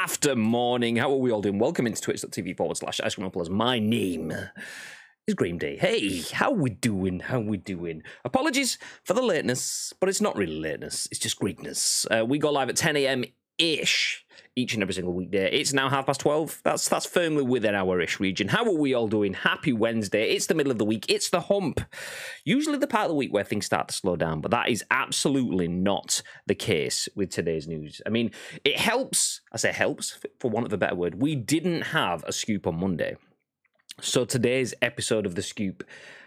after morning. How are we all doing? Welcome into twitch.tv/IceCreamUploads. My name is Green Day. Hey, how we doing? How we doing? Apologies for the lateness, but it's not really lateness. It's just greatness. We go live at 10 a.m.-ish each and every single weekday. It's now 12:30. That's firmly within our ish region. How are we all doing? Happy Wednesday. It's the middle of the week. It's the hump. Usually the part of the week where things start to slow down, but that is absolutely not the case with today's news. I mean, it helps. I say helps, for want of a better word. We didn't have a scoop on Monday. So today's episode of The Scoop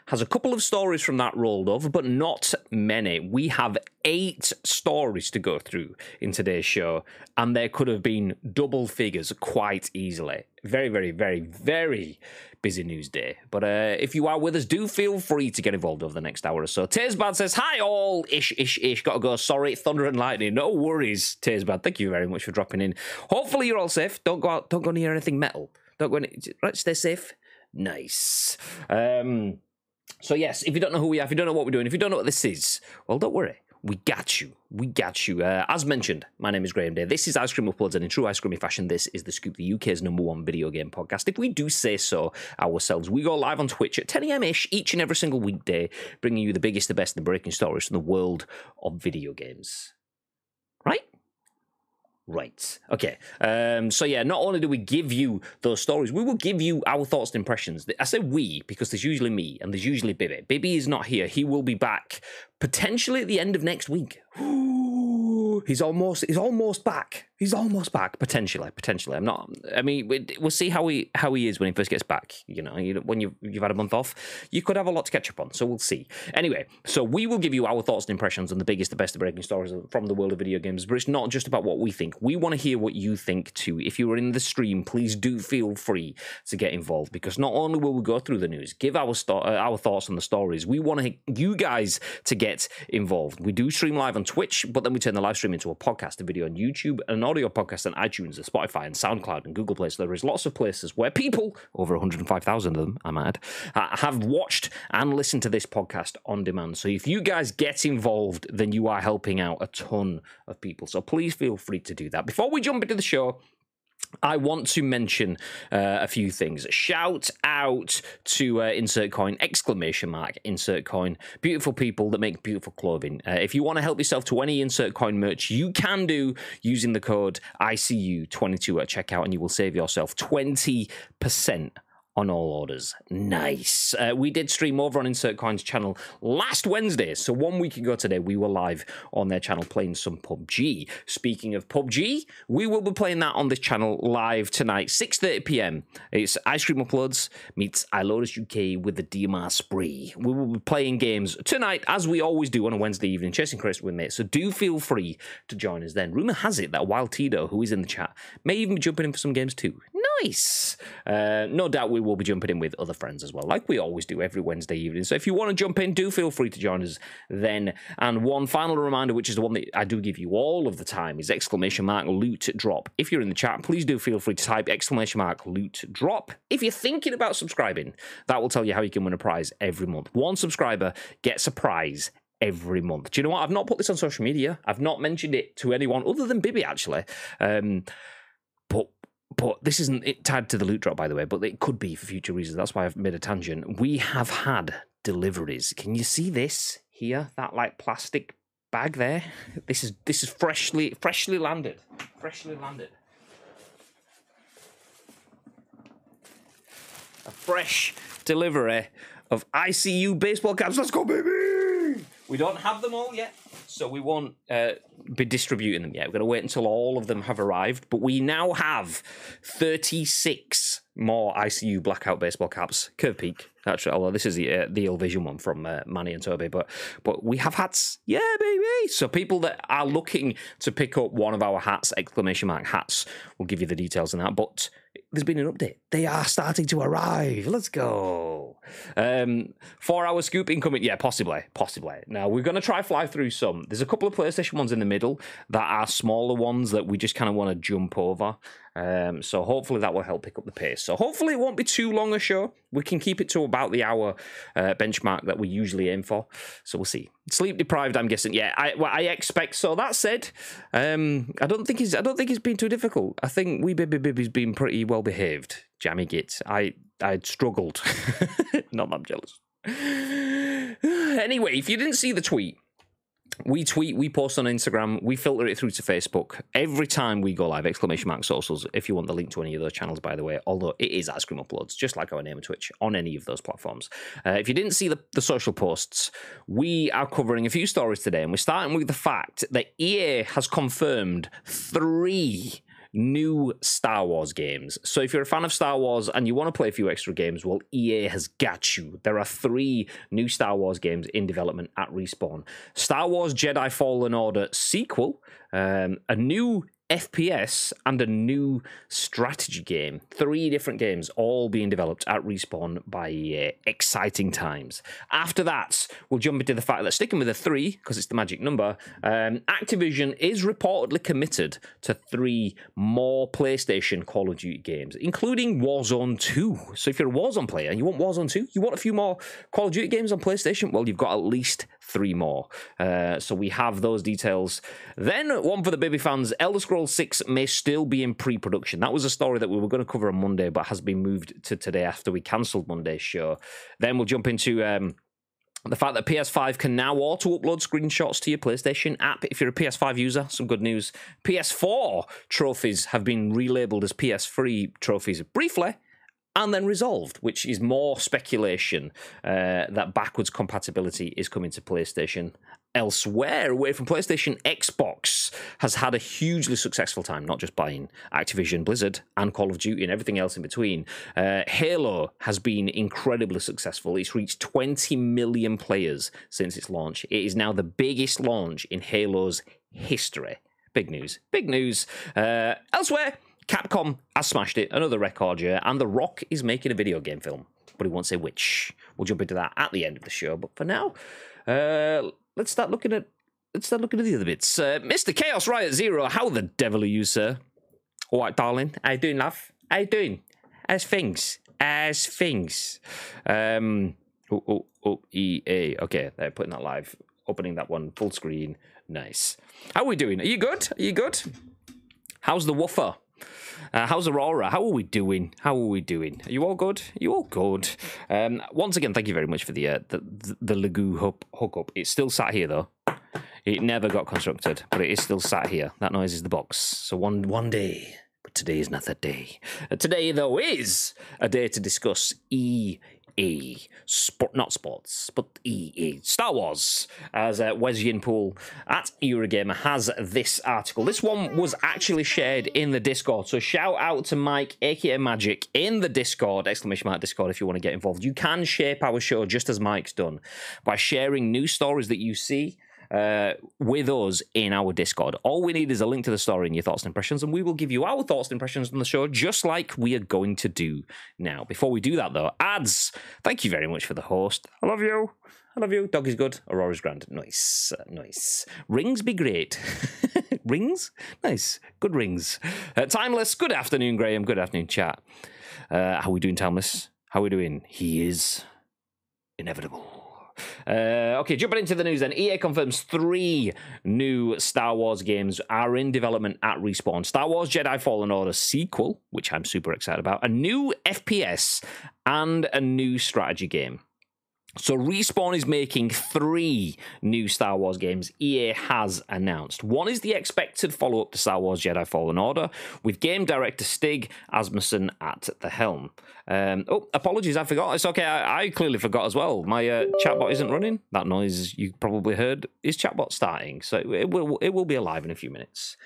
has a couple of stories from that rolled over, but not many. We have 8 stories to go through in today's show, and there could have been double figures quite easily. Very, very, very, very busy news day. But if you are with us, do feel free to get involved over the next hour or so. Tearsbad says, hi all, ish. Gotta go, sorry, thunder and lightning. No worries, Tearsbad. Thank you very much for dropping in. Hopefully you're all safe. Don't go out, don't go near anything metal. Don't go in, right, stay safe. Nice. So yes, if you don't know who we are, if you don't know what we're doing, if you don't know what this is, well, don't worry. We got you. We got you. As mentioned, my name is Graham Day. This is Ice Cream Uploads, and in true Ice Creamy fashion, this is The Scoop, the UK's #1 video game podcast. If we do say so ourselves, we go live on Twitch at 10 a.m.-ish each and every single weekday, bringing you the biggest, the best, and the breaking stories from the world of video games. Right? Right. Okay. So yeah, not only do we give you those stories, we will give you our thoughts and impressions. I say we because there's usually me and there's usually Bibby. Bibby is not here. He will be back potentially at the end of next week. He's almost back. He's almost back. Potentially. I'm not. I mean, we'll see how he is when he first gets back. You know, when you've had a month off, you could have a lot to catch up on. So we'll see. Anyway, so we will give you our thoughts and impressions on the biggest, the best, the breaking stories from the world of video games. But it's not just about what we think. We want to hear what you think too. If you are in the stream, please do feel free to get involved, because not only will we go through the news, give our thoughts on the stories, we want you guys to get involved. We do stream live on Twitch, but then we turn the live stream into a podcast, a video on YouTube, an audio podcast on iTunes, and Spotify, and SoundCloud, and Google Play. So there is lots of places where people, over 105,000 of them, I might add, have watched and listened to this podcast on demand. So if you guys get involved, then you are helping out a ton of people. So please feel free to do that. Before we jump into the show, I want to mention a few things. Shout out to Insert Coin, ! Insert Coin. Beautiful people that make beautiful clothing. If you want to help yourself to any Insert Coin merch, you can do using the code ICU22 at checkout, and you will save yourself 20% on all orders. Nice. We did stream over on Insert Coin's channel last Wednesday, so 1 week ago today we were live on their channel playing some PUBG. Speaking of PUBG, we will be playing that on this channel live tonight, 6:30 p.m. It's Ice Cream Uploads meets iLotus UK with the DMR Spree. We will be playing games tonight, as we always do on a Wednesday evening, chasing Chris with me, so do feel free to join us then. Rumour has it that Wild Tito, who is in the chat, may even be jumping in for some games too. Nice. No doubt we will be jumping in with other friends as well, like we always do every Wednesday evening. So if you want to jump in, do feel free to join us then. And one final reminder, which is the one that I do give you all of the time, is ! Loot drop. If you're in the chat, please do feel free to type ! Loot drop. If you're thinking about subscribing, that will tell you how you can win a prize every month. One subscriber gets a prize every month. Do you know what? I've not put this on social media. I've not mentioned it to anyone other than Bibby, actually. But this isn't tied to the loot drop, by the way, but it could be for future reasons. That's why I've made a tangent. We have had deliveries. Can you see this here? That like plastic bag there? This is freshly landed. Freshly landed. A fresh delivery of ICU baseball caps. Let's go, baby! We don't have them all yet, so we won't be distributing them yet. We're going to wait until all of them have arrived, but we now have 36 more ICU blackout baseball caps. Curve Peak, actually, although this is the Illusion one from Manny and Toby, but we have hats. Yeah, baby! So people that are looking to pick up one of our hats, ! Hats, we'll give you the details on that, but there's been an update. They are starting to arrive. Let's go. 4-hour scoop incoming. Yeah, possibly. Now, we're going to try fly through some. There's a couple of PlayStation ones in the middle that are smaller ones that we just kind of want to jump over. So hopefully that will help pick up the pace. So hopefully it won't be too long a show. We can keep it to about the hour benchmark that we usually aim for. So we'll see. Sleep deprived, I'm guessing. Yeah, I expect so. That said, I don't think it's been too difficult. I think wee baby Bibby's been pretty well behaved. Jammy gits. I struggled. Not that I'm jealous. Anyway, if you didn't see the tweet, we post on Instagram, we filter it through to Facebook every time we go live, ! Socials, if you want the link to any of those channels, by the way, although it is Ice Cream Uploads, just like our name on Twitch, on any of those platforms. If you didn't see the social posts, we are covering a few stories today, and we're starting with the fact that EA has confirmed 3 new Star Wars games. So if you're a fan of Star Wars and you want to play a few extra games, well, EA has got you. There are 3 new Star Wars games in development at Respawn. Star Wars Jedi Fallen Order sequel, a new FPS, and a new strategy game. 3 different games, all being developed at Respawn by EA. Exciting times. After that, we'll jump into the fact that, sticking with the 3, because it's the magic number, Activision is reportedly committed to 3 more PlayStation Call of Duty games, including Warzone 2. So if you're a Warzone player and you want Warzone 2, you want a few more Call of Duty games on PlayStation, well, you've got at least 3 more. So we have those details. Then, one for the baby fans, Elder Scrolls 6 may still be in pre-production. That was a story that we were going to cover on Monday, but has been moved to today after we cancelled Monday's show. Then we'll jump into the fact that PS5 can now auto-upload screenshots to your PlayStation app if you're a PS5 user. Some good news. PS4 trophies have been relabeled as PS3 trophies briefly, and then resolved, which is more speculation that backwards compatibility is coming to PlayStation. Elsewhere, away from PlayStation, Xbox has had a hugely successful time, not just buying Activision, Blizzard, and Call of Duty and everything else in between. Halo has been incredibly successful. It's reached 20 million players since its launch. It is now the biggest launch in Halo's history. Big news. Big news. Elsewhere, Capcom has smashed it, another record year, and The Rock is making a video game film, but he won't say which. We'll jump into that at the end of the show, but for now, let's start looking at the other bits. Mr. Chaos Riot Zero, how the devil are you, sir? All right, darling. How you doing, love? How you doing? As things. EA. Okay, they're putting that live. Opening that one full screen. Nice. How are we doing? Are you good? How's the woofer? How's Aurora? How are we doing? Are you all good? Once again, thank you very much for the Lagoo hookup. It's still sat here, though. It never got constructed, but it is still sat here. That noise is the box. So one day, but today is not that day. Today, though, is a day to discuss EA. Not sports, but EA. Star Wars, as Wes Yin-Poole at Eurogamer has this article. This one was actually shared in the Discord, so shout out to Mike, aka Magic, in the Discord, ! Discord, if you want to get involved. You can shape our show just as Mike's done by sharing news stories that you see with us in our Discord. All we need is a link to the story and your thoughts and impressions, and we will give you our thoughts and impressions on the show, just like we are going to do now. Before we do that, though, ads. Thank you very much for the host. I love you. Dog is good. Aurora's grand. Nice. Rings be great. Rings? Nice. Good rings. Timeless. Good afternoon, Graham. Good afternoon, chat. How are we doing, Timeless? How are we doing? He is inevitable. Okay, jumping into the news then. EA confirms 3 new Star Wars games are in development at Respawn. Star Wars Jedi Fallen Order sequel, which I'm super excited about, a new FPS, and a new strategy game. So Respawn is making 3 new Star Wars games EA has announced. One is the expected follow-up to Star Wars Jedi Fallen Order, with game director Stig Asmussen at the helm. Apologies, I forgot. It's okay, I clearly forgot as well. My chatbot isn't running. That noise you probably heard is chatbot starting, so it will be alive in a few minutes.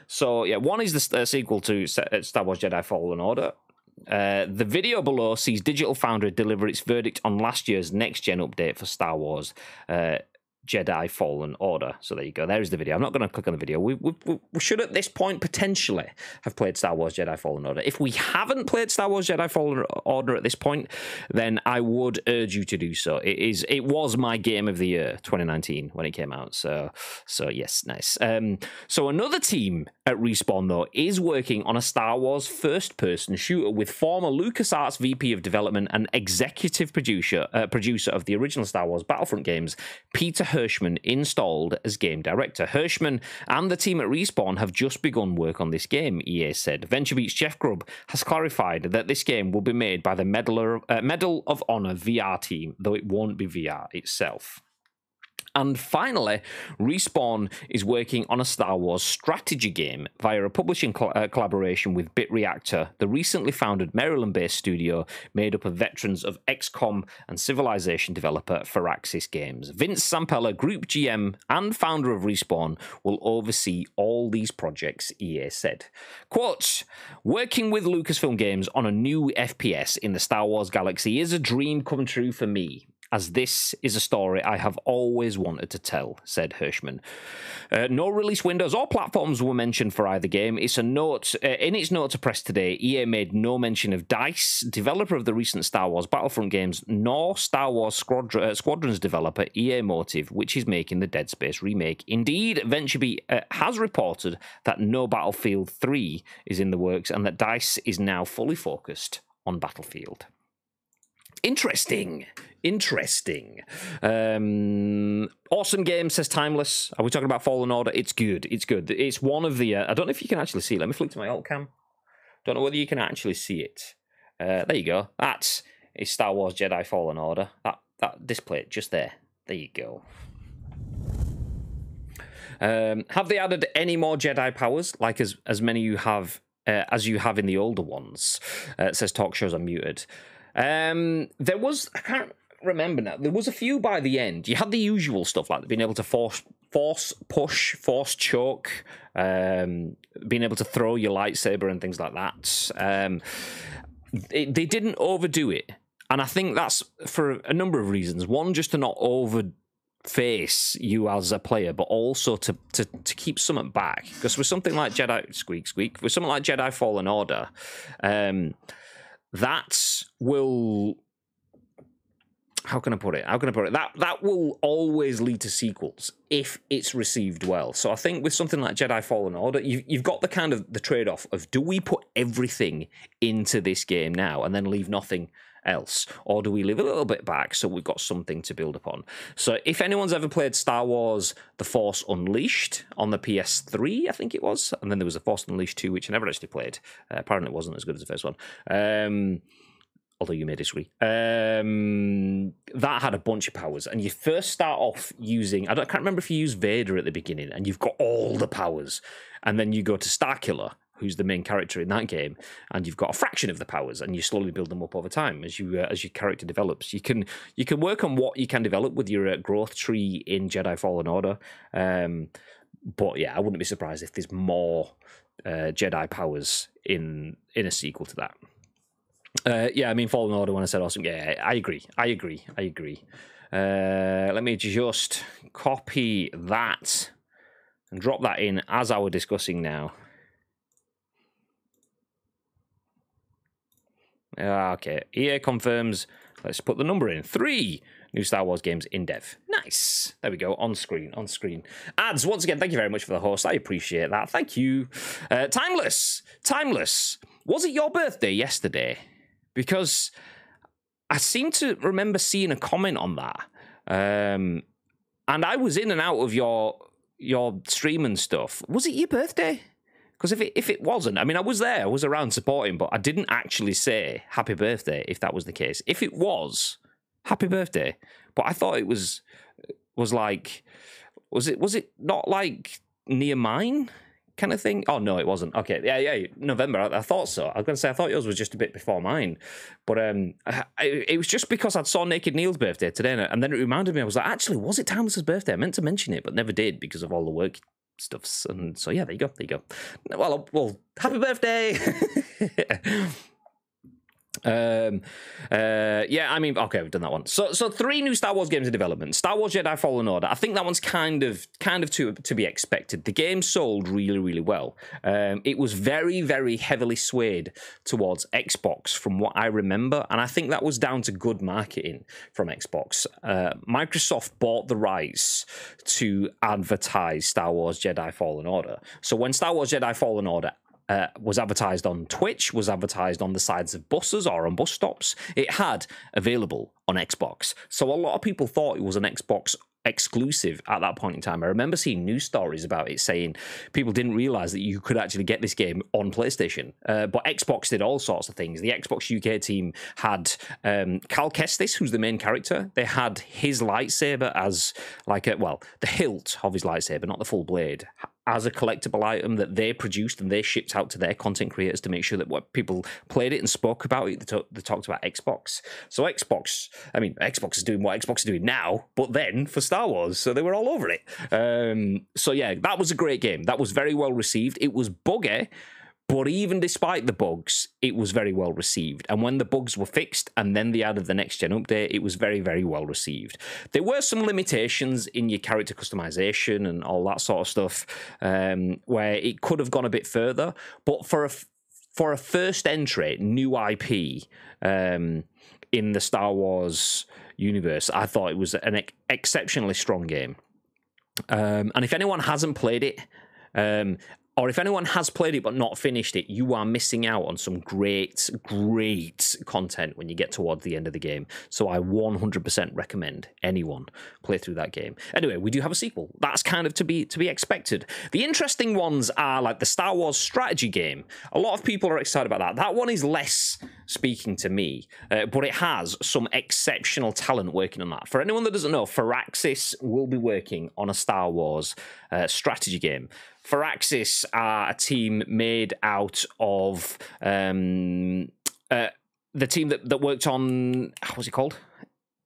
So yeah, one is the sequel to Star Wars Jedi Fallen Order. The video below sees Digital Foundry deliver its verdict on last year's next-gen update for Star Wars. Jedi Fallen Order. So there you go. There's the video. I'm not going to click on the video. We should at this point potentially have played Star Wars Jedi Fallen Order. If we haven't played Star Wars Jedi Fallen Order at this point, then I would urge you to do so. It was my game of the year 2019 when it came out. So yes, nice. So another team at Respawn though is working on a Star Wars first-person shooter with former LucasArts VP of Development and executive producer of the original Star Wars Battlefront games, Peter Hirschman, installed as game director. Hirschman and the team at Respawn have just begun work on this game, EA said. VentureBeat's Jeff Grubb has clarified that this game will be made by the Medal of Honor VR team, though it won't be VR itself. And finally, Respawn is working on a Star Wars strategy game via a publishing collaboration with BitReactor, the recently founded Maryland-based studio made up of veterans of XCOM and Civilization developer Firaxis Games. Vince Zampella, Group GM and founder of Respawn, will oversee all these projects, EA said. Quote, working with Lucasfilm Games on a new FPS in the Star Wars galaxy is a dream come true for me, as this is a story I have always wanted to tell, said Hirschman. No release windows or platforms were mentioned for either game. It's a note in its note to press today, EA made no mention of DICE, developer of the recent Star Wars Battlefront games, nor Star Wars Squadrons developer EA Motive, which is making the Dead Space remake. Indeed, VentureBeat has reported that no Battlefield 3 is in the works and that DICE is now fully focused on Battlefield. Interesting. Awesome game, says Timeless. Are we talking about Fallen Order? It's good. It's one of the... I don't know if you can actually see it. Let me flick to my alt cam. Don't know whether you can actually see it. There you go. That is Star Wars Jedi Fallen Order. That display just there. There you go. Have they added any more Jedi powers, like as many you have as you have in the older ones? It says talk shows are muted. There was, I can't remember now, there was a few by the end. You had the usual stuff like being able to force push, force choke, being able to throw your lightsaber and things like that. They didn't overdo it, and I think that's for a number of reasons. One, just to not overface you as a player, but also to keep something back. Because with something like with something like Jedi Fallen Order, that will... How can I put it? That will always lead to sequels if it's received well. So I think with something like Jedi Fallen Order, you've got the kind of the trade-off of, do we put everything into this game now and then leave nothing else, or do we leave a little bit back so we've got something to build upon? So if anyone's ever played Star Wars The Force Unleashed on the PS3, I think it was, and then there was The Force Unleashed 2, which I never actually played. Apparently it wasn't as good as the first one. Although you may disagree. That had a bunch of powers, and you first start off using... I can't remember if you use Vader at the beginning, and you've got all the powers, and then you go to Starkiller, who's the main character in that game, and you've got a fraction of the powers, and you slowly build them up over time as your character develops. You can work on what you can develop with your growth tree in Jedi Fallen Order, but yeah, I wouldn't be surprised if there's more Jedi powers in a sequel to that. Yeah, I mean, Fallen Order, when I said awesome, yeah, I agree. Let me just copy that and drop that in as I were discussing now. Okay, EA confirms. Let's put the number in. 3 new Star Wars games in dev. Nice. There we go. On screen. Ads, once again, thank you very much for the host. I appreciate that. Thank you. Timeless. Was it your birthday yesterday? Because I seem to remember seeing a comment on that. And I was in and out of your stream and stuff. Was it your birthday? Because if it wasn't, I mean, I was there, I was around supporting, but I didn't actually say happy birthday if that was the case. If it was, happy birthday. But I thought it was like, was it not like near mine kind of thing? Oh, no, it wasn't. Okay, yeah, November, I thought so. I was going to say, I thought yours was just a bit before mine. But it was just because I saw Naked Neil's birthday today, and then it reminded me, I was like, actually, was it Timeless's birthday? I meant to mention it, but never did because of all the work stuffs. And so, yeah, there you go. Well, happy birthday! Yeah, I mean, okay, we've done that one. So 3 new Star Wars games in development. Star Wars Jedi Fallen Order. I think that one's kind of to be expected. The game sold really, really well. It was very, very heavily swayed towards Xbox from what I remember, and I think that was down to good marketing from Xbox. Microsoft bought the rights to advertise Star Wars Jedi Fallen Order. So when Star Wars Jedi Fallen Order was advertised on Twitch, was advertised on the sides of buses or on bus stops, it had available on Xbox. So a lot of people thought it was an Xbox exclusive at that point in time. I remember seeing news stories about it saying people didn't realize that you could actually get this game on PlayStation. But Xbox did all sorts of things. The Xbox UK team had Cal Kestis, who's the main character. They had his lightsaber as like the hilt of his lightsaber, not the full blade, as a collectible item that they produced and they shipped out to their content creators to make sure that what people played it and spoke about it. They talked about Xbox. So Xbox is doing what Xbox is doing now, but then for Star Wars. So they were all over it. So yeah, that was a great game. That was very well received. It was buggy, but even despite the bugs, it was very well received. And when the bugs were fixed and then they added the next-gen update, it was very, very well received. There were some limitations in your character customization and all that sort of stuff where it could have gone a bit further. But for a first entry, new IP in the Star Wars universe, I thought it was an exceptionally strong game. And if anyone hasn't played it, or if anyone has played it but not finished it, you are missing out on some great, great content when you get towards the end of the game. So I 100% recommend anyone play through that game. Anyway, we do have a sequel. That's kind of to be expected. The interesting ones are like the Star Wars strategy game. A lot of people are excited about that. That one is less speaking to me, but it has some exceptional talent working on that. For anyone that doesn't know, Firaxis will be working on a Star Wars strategy game. Firaxis are a team made out of the team that worked on, what's it called?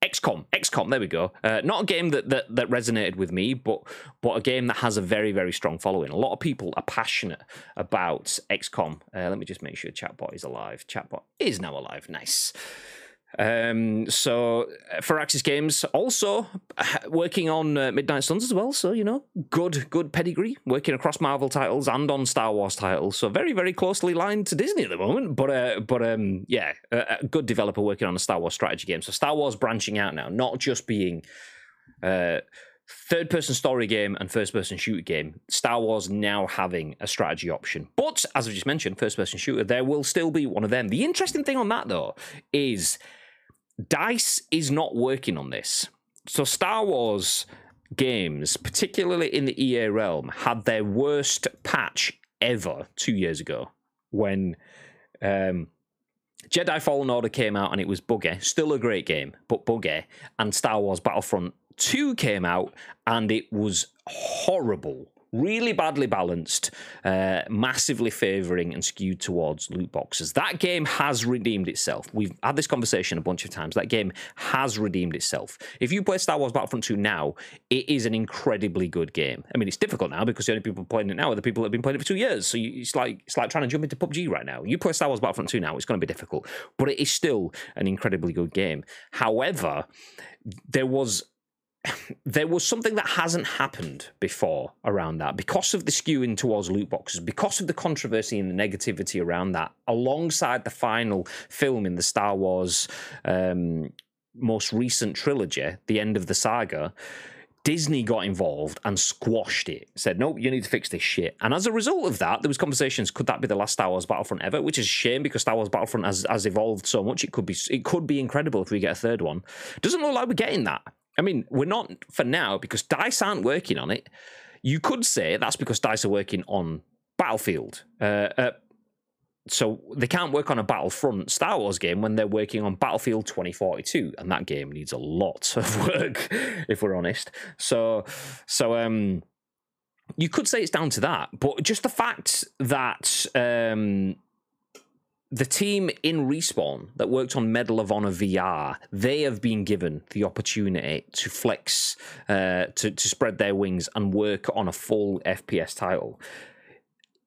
XCOM, there we go. Not a game that resonated with me, but a game that has a very, very strong following. A lot of people are passionate about XCOM. Let me just make sure Chatbot is alive. Chatbot is now alive. Nice. So Firaxis Games also working on Midnight Suns as well, so you know, good pedigree, working across Marvel titles and on Star Wars titles, so very, very closely aligned to Disney at the moment, but yeah, a good developer working on a Star Wars strategy game. So Star Wars branching out now, not just being third-person story game and first-person shooter game. Star Wars now having a strategy option. But, as I just mentioned, first-person shooter, there will still be one of them. The interesting thing on that, though, is DICE is not working on this. So Star Wars games, particularly in the EA realm, had their worst patch ever 2 years ago when Jedi Fallen Order came out and it was buggy. Still a great game, but buggy. And Star Wars Battlefront 2 came out and it was horrible. Really badly balanced, massively favouring and skewed towards loot boxes. That game has redeemed itself. We've had this conversation a bunch of times. That game has redeemed itself. If you play Star Wars Battlefront 2 now, it is an incredibly good game. I mean, it's difficult now because the only people playing it now are the people that have been playing it for 2 years. So it's like trying to jump into PUBG right now. You play Star Wars Battlefront 2 now, it's going to be difficult. But it is still an incredibly good game. However, there was something that hasn't happened before around that because of the skewing towards loot boxes, because of the controversy and the negativity around that, alongside the final film in the Star Wars most recent trilogy, the end of the saga. Disney got involved and squashed it, said, nope, you need to fix this shit. And as a result of that, there was conversations, could that be the last Star Wars Battlefront ever? Which is a shame because Star Wars Battlefront has evolved so much. It could be incredible if we get a third one. Doesn't look like we're getting that. I mean, we're not for now because DICE aren't working on it. You could say that's because DICE are working on Battlefield. So they can't work on a Battlefront Star Wars game when they're working on Battlefield 2042, and that game needs a lot of work, if we're honest. So you could say it's down to that, but just the fact that the team in Respawn that worked on Medal of Honor VR, they have been given the opportunity to flex, to spread their wings and work on a full FPS title.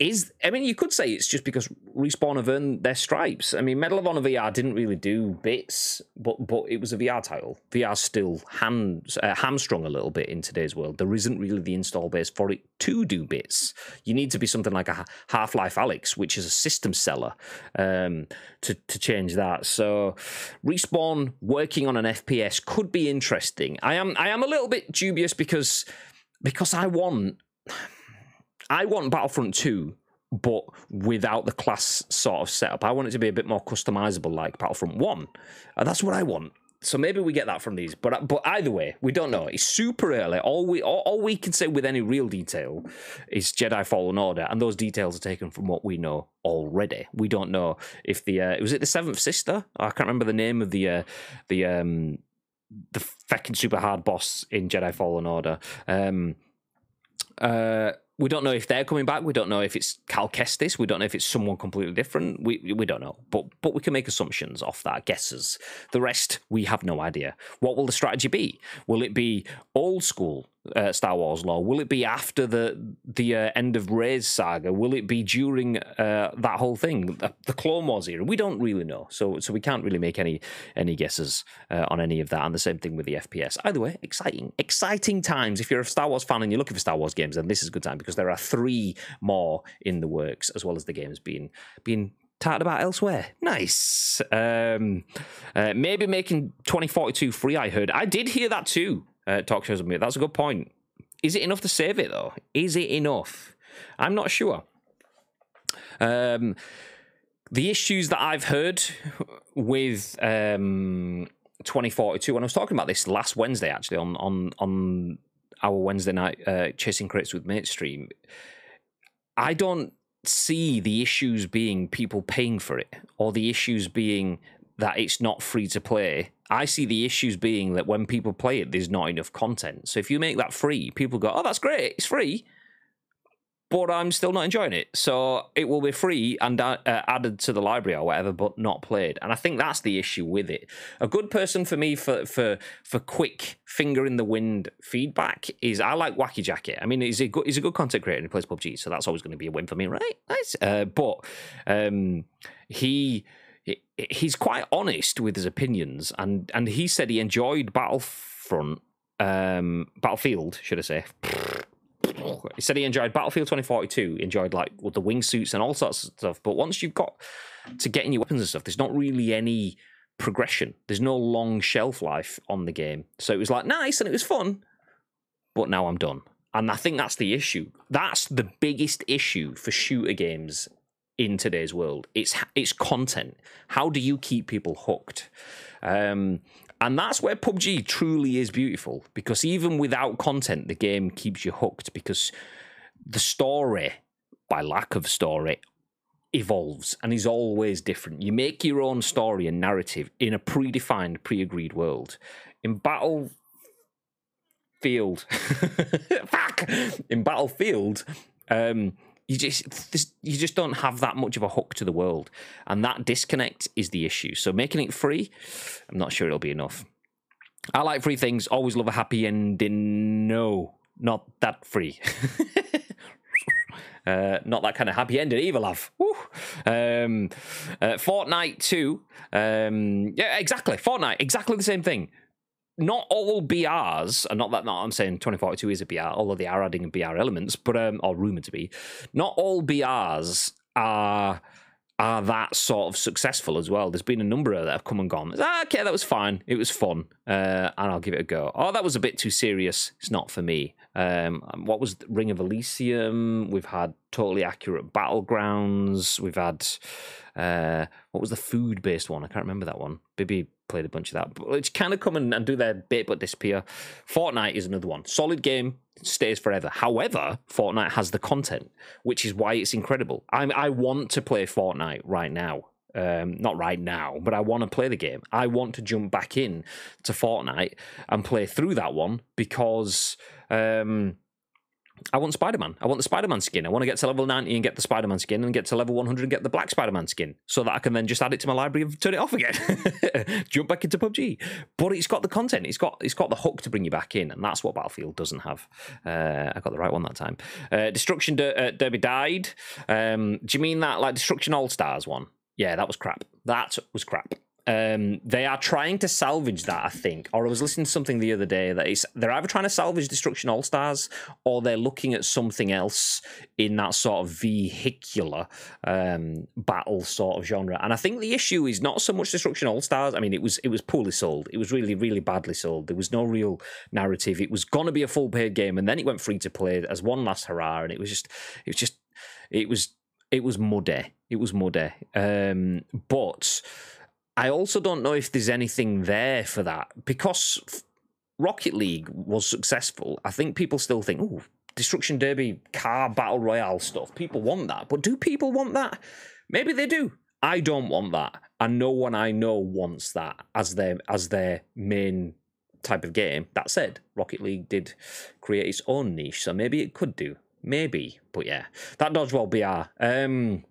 I mean, you could say it's just because Respawn have earned their stripes. I mean, Medal of Honor VR didn't really do bits, but it was a VR title. VR's still hamstrung a little bit in today's world. There isn't really the install base for it to do bits. You need to be something like a Half-Life Alyx, which is a system seller, to change that. So Respawn working on an FPS could be interesting. I am a little bit dubious because I want Battlefront 2, but without the class sort of setup. I want it to be a bit more customizable like Battlefront 1. That's what I want. So maybe we get that from these. But either way, we don't know. It's super early. All we can say with any real detail is Jedi Fallen Order, and those details are taken from what we know already. We don't know if was it the Seventh Sister? I can't remember the name of the fucking super hard boss in Jedi Fallen Order. We don't know if they're coming back. We don't know if it's Cal Kestis. We don't know if it's someone completely different. We don't know. But we can make assumptions off that, guesses. The rest, we have no idea. What will the strategy be? Will it be old school Star Wars lore? Will it be after the end of Rey's saga? Will it be during that whole thing, the Clone Wars era? We don't really know. So we can't really make any guesses on any of that. And the same thing with the FPS. Either way, exciting times. If you're a Star Wars fan and you're looking for Star Wars games, then this is a good time because there are 3 more in the works, as well as the games being talked about elsewhere. Nice. Maybe making 2042 free, I heard. I did hear that too. Talk shows with me. That's a good point. Is it enough to save it, though? Is it enough? I'm not sure. The issues that I've heard with 2042, and I was talking about this last Wednesday, actually, on our Wednesday night Chasing Crates with Mates stream, I don't see the issues being people paying for it, or the issues being that it's not free to play. I see the issues being that when people play it, there's not enough content. So if you make that free, people go, oh, that's great, it's free, but I'm still not enjoying it. So it will be free and added to the library or whatever, but not played. And I think that's the issue with it. A good person for me for quick finger in the wind feedback is, I like Wacky Jacket. I mean, he's a good content creator and he plays PUBG, so that's always going to be a win for me, right? Nice. But he's quite honest with his opinions, and he said he enjoyed Battlefield, should I say. He said he enjoyed Battlefield 2042, enjoyed like with the wingsuits and all sorts of stuff. But once you've got to getting your weapons and stuff, there's not really any progression. There's no long shelf life on the game. So it was like nice and it was fun, but now I'm done. And I think that's the issue. That's the biggest issue for shooter games in today's world. It's content. How do you keep people hooked? And that's where PUBG truly is beautiful, because even without content, the game keeps you hooked, because the story, by lack of story, evolves and is always different. You make your own story and narrative in a predefined, pre-agreed world. In Battlefield, you just don't have that much of a hook to the world, and that disconnect is the issue. So making it free, I'm not sure it'll be enough. I like free things, always love a happy ending. No, not that free. Not that kind of happy ending either, love. Fortnite 2. Yeah, exactly. Fortnite, exactly the same thing. Not all BRs, and not I'm saying 2042 is a BR, although they are adding BR elements, but or rumoured to be. Not all BRs are that sort of successful as well. There's been a number that have come and gone. Okay, that was fine. It was fun, and I'll give it a go. Oh, that was a bit too serious. It's not for me. What was Ring of Elysium? We've had Totally Accurate Battlegrounds. We've had what was the food-based one? I can't remember that one. Maybe played a bunch of that, but it's kind of come and do their bit but disappear. Fortnite is another one. Solid game, stays forever. However, Fortnite has the content, which is why it's incredible. I want to play Fortnite right now. Not right now, but I want to play the game. I want to jump back in to Fortnite and play through that one, because I want Spider-Man. I want the Spider-Man skin. I want to get to level 90 and get the Spider-Man skin, and get to level 100 and get the black Spider-Man skin, so that I can then just add it to my library and turn it off again. Jump back into PUBG. But it's got the content. It's got the hook to bring you back in, and that's what Battlefield doesn't have. I got the right one that time. Destruction Derby died. Do you mean that like Destruction All-Stars one? Yeah, that was crap. That was crap. They are trying to salvage that, I think. Or I was listening to something the other day that they're either trying to salvage Destruction All-Stars, or they're looking at something else in that sort of vehicular battle sort of genre. And I think the issue is not so much Destruction All-Stars. I mean, it was poorly sold. It was really, really badly sold. There was no real narrative. It was going to be a full-paid game, and then it went free to play as one last hurrah, and it was muddy. It was muddy. But I also don't know if there's anything there for that, because Rocket League was successful. I think people still think, oh, Destruction Derby car battle royale stuff. People want that. But do people want that? Maybe they do. I don't want that. And no one I know wants that as their main type of game. That said, Rocket League did create its own niche, so maybe it could do. Maybe. But yeah, that Dodgeball BR.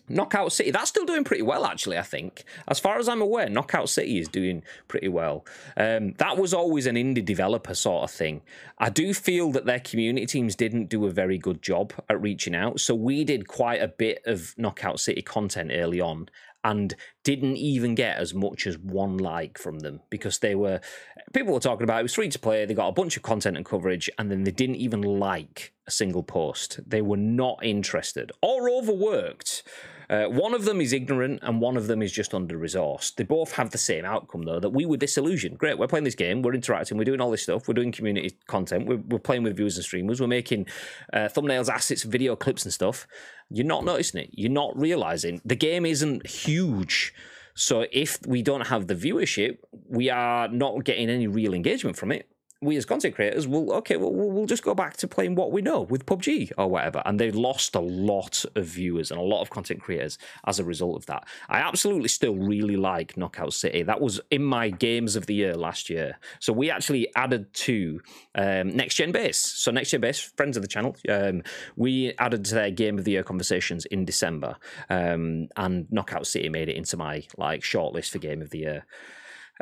Knockout City, that's still doing pretty well, actually, I think. As far as I'm aware, Knockout City is doing pretty well. That was always an indie developer sort of thing. I do feel that their community teams didn't do a very good job at reaching out, so we did quite a bit of Knockout City content early on, and didn't even get as much as one like from them, because people were talking about it was free to play, they got a bunch of content and coverage, and then they didn't even like a single post. They were not interested or overworked. One of them is ignorant and one of them is just under-resourced. They both have the same outcome, though, that we were disillusioned. Great, we're playing this game, we're interacting, we're doing all this stuff, we're doing community content, we're playing with viewers and streamers, we're making thumbnails, assets, video clips and stuff. You're not noticing it. You're not realising. The game isn't huge. So if we don't have the viewership, we are not getting any real engagement from it. We as content creators we'll just go back to playing what we know with PUBG or whatever. And they lost a lot of viewers and a lot of content creators as a result of that. I absolutely still really like Knockout City. That was in my games of the year last year. So we actually added to Next Gen Base. So Next Gen Base, friends of the channel, we added to their game of the year conversations in December. And Knockout City made it into my shortlist for game of the year.